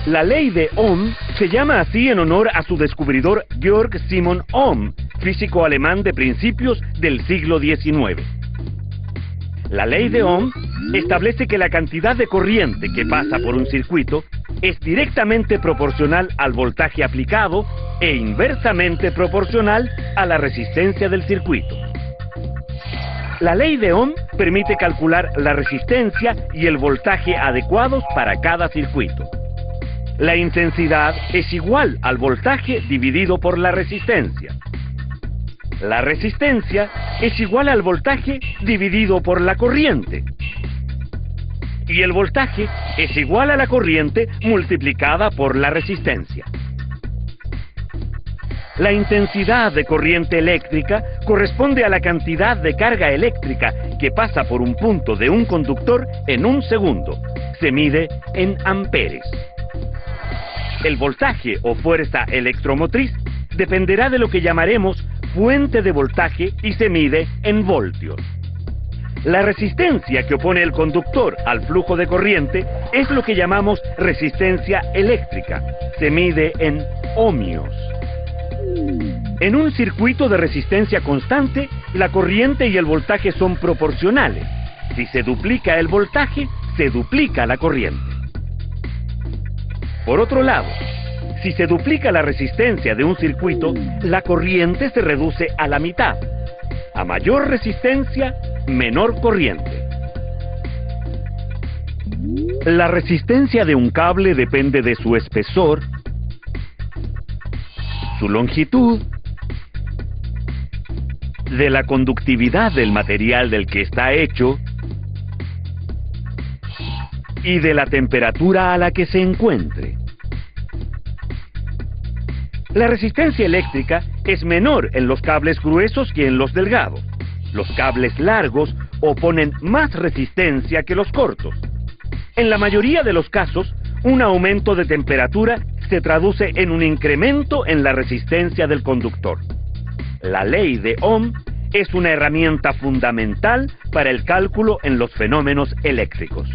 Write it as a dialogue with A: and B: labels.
A: La ley de Ohm se llama así en honor a su descubridor Georg Simon Ohm, físico alemán de principios del siglo XIX. La ley de Ohm establece que la cantidad de corriente que pasa por un circuito es directamente proporcional al voltaje aplicado e inversamente proporcional a la resistencia del circuito. La ley de Ohm permite calcular la resistencia y el voltaje adecuados para cada circuito. La intensidad es igual al voltaje dividido por la resistencia. La resistencia es igual al voltaje dividido por la corriente. Y el voltaje es igual a la corriente multiplicada por la resistencia. La intensidad de corriente eléctrica corresponde a la cantidad de carga eléctrica que pasa por un punto de un conductor en un segundo. Se mide en amperes. El voltaje o fuerza electromotriz dependerá de lo que llamaremos fuente de voltaje y se mide en voltios. La resistencia que opone el conductor al flujo de corriente es lo que llamamos resistencia eléctrica. Se mide en ohmios. En un circuito de resistencia constante, la corriente y el voltaje son proporcionales. Si se duplica el voltaje, se duplica la corriente. Por otro lado, si se duplica la resistencia de un circuito, la corriente se reduce a la mitad. A mayor resistencia, menor corriente. La resistencia de un cable depende de su espesor, su longitud, de la conductividad del material del que está hecho y de la temperatura a la que se encuentre. La resistencia eléctrica es menor en los cables gruesos que en los delgados. Los cables largos oponen más resistencia que los cortos. En la mayoría de los casos, un aumento de temperatura se traduce en un incremento en la resistencia del conductor. La ley de Ohm es una herramienta fundamental para el cálculo en los fenómenos eléctricos.